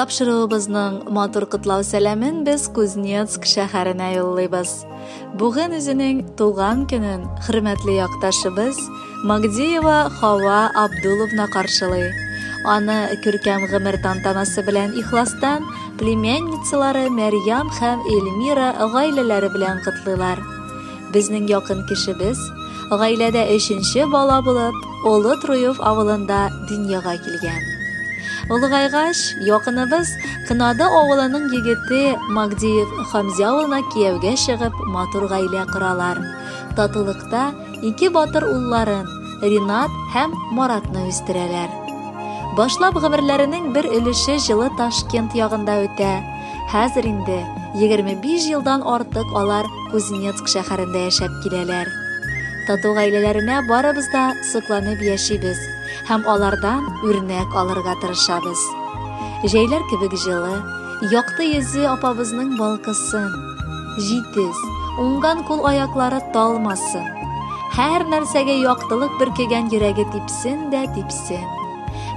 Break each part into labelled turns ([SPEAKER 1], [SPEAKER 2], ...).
[SPEAKER 1] тапшырыбызның матур кытлау сәламен без Кузнецк шәһәренә юллыйбыз. Бүген үзенең туган көнен хөрмәтле якташыбыз Магдиева Хава Абдуловна каршылый. Аны күркәм гомер тантанасы белән ихластан племянницалары Мәрьям һәм Эльмира гаиләләре белән кытлыйлар. Безнең якын кешебез гаиләдә 3нче бала булып, Олы Труев авылында дөньяга килгән. Улыгайгач, якыныбыз Кынады авылының егете Магдиев Хамза улына кияүгә чыгып, матур гаилә коралар. Татулыкта 2 батыр улларын, Ринат һәм Маратны үстерәләр. Башлап гомерләренең бер өлеше җылы Ташкент ягында үтә. Хәзер инде 25 елдан артык алар Кузнецк шәһәрендә яшәп киләләр. Тату гаиләләренә барыбыз да сокланып яшибез һәм алардан үрнәк алырга тырышабыз. Җәйләр кебек җылы, якты йөзе апабызның балкысын, җитез, уңган кул аяклары талмасын. Һәр нәрсәгә яктылык бөркегән йөрәге типсен дә типсен.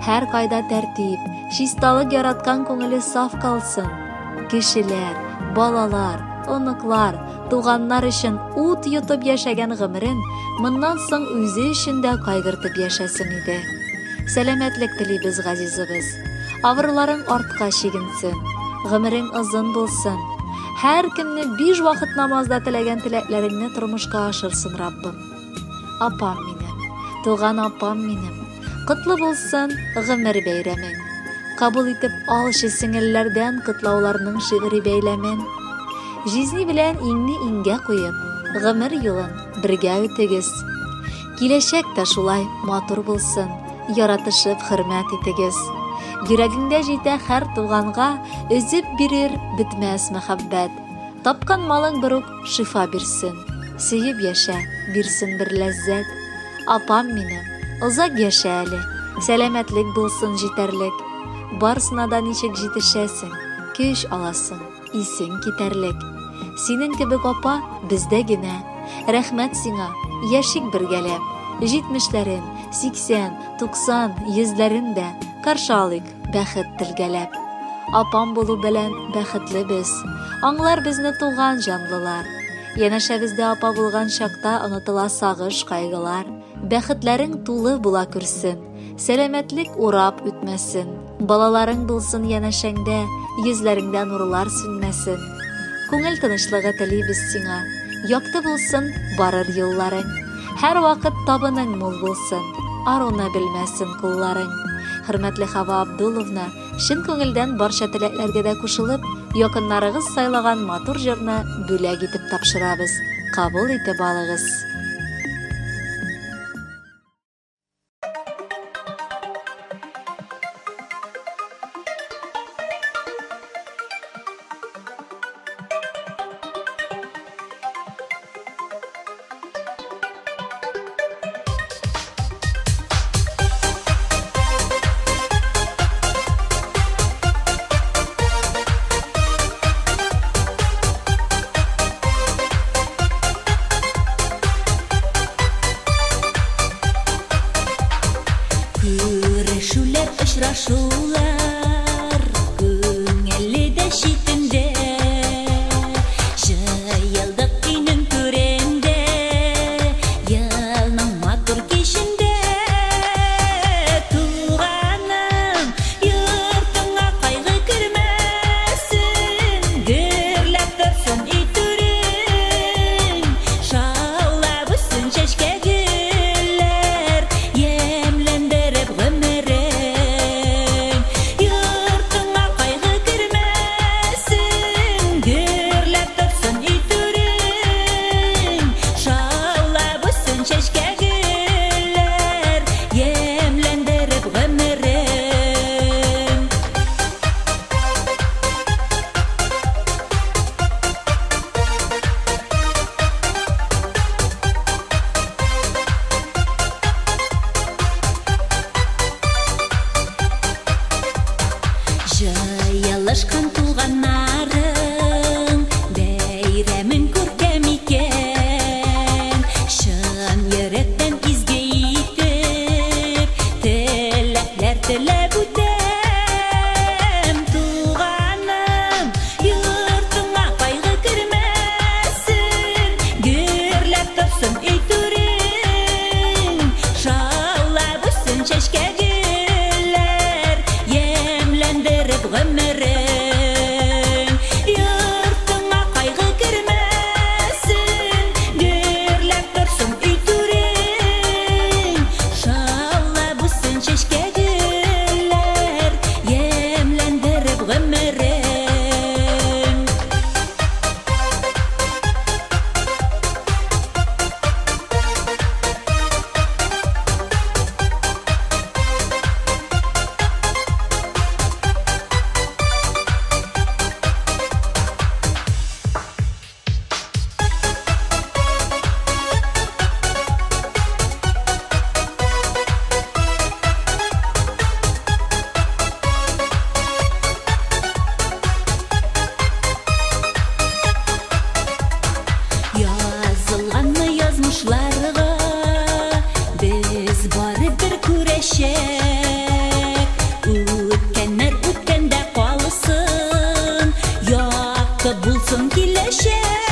[SPEAKER 1] Һәр кайда тәртип, чисталык яраткан күңеле саф калсын. Кешеләр, балалар, оныклар, туганнар өчен ут йотып яшәгән гомерен моннан соң үзе өчен дә кайгыртып яшәсен иде. Сәламәтлек телибез, газизыбыз. Авырларың артка чигенсен, гомерең озын булсын. Һәр көнне 5 вакыт намазда теләгән теләкләреңне тормышка ашырсын Раббым. Апам минем, туган апам минем, кытлы булсын гомер бәйрәмең. Кабул итеп алчы сеңелләрдән кытлауларның шигъри бәйләмен. Жизни белән иңне иңгә куеп, гомер юлын бергә үтегез. Киләчәк тә шулай матур булсын, яратышып хөрмәт итегез. Йөрәгеңдә җитә һәр туганга өзеп бирер битмәс мәхәббәт. Тапкан малың бер үк шифа бирсен, сөеп яшә, бирсен бер ләззәт. Апам минем, озак яшә әле, сәламәтлек булсын җитәрлек. Барсына да ничек җитешәсең, көч аласың, исең китәрлек. Синең кебек апа бездә генә. Рәхмәт сиңа, яшик бергәләп. 70ләрен, 80, 90, 100ләрен дә каршы алыйк бәхет телгәләп. Апам булу белән бәхетле без. Аңлар безне туган җанлылар. Янәшәбездә апа булган чакта онытыла сагыш, кайгылар. Бәхетләрең тулы була күрсен. Сәламәтлек урап үтмәсен. Балаларың булсын янәшәңдә, йөзләреңдә нурлар сүнмәсен. Күңел тынычлыгы телибез сиңа. Якты булсын барыр юлларың. Һәр вакыт табының мул булсын. Аруны белмәсен кулларың. Хөрмәтле Хава Абдуловна, шин күңелдән барча теләкләргә дә кушылып, якыннарыгыз сайлаган матур җырны бүләк итеп тапшырабыз. Кабул итеп алыгыз.
[SPEAKER 2] Очрашулар күңелледә шитендә, җыелдык өйнең түрендә, елның матур кичендә. Туганым, йортыңа кайгы кермәсен, гөрләп торсын үй түрең, шаулап үссен чәчкә гөлләр, ямьләндереп гомер. Җыелышкан туганнарың бәйрәмең күркәм икән, шын йөрәктән изге итеп теләкләр теләп үтәм. gelecek. O'tganlar o'tganda qolsin, yoqib bulsin kelajak.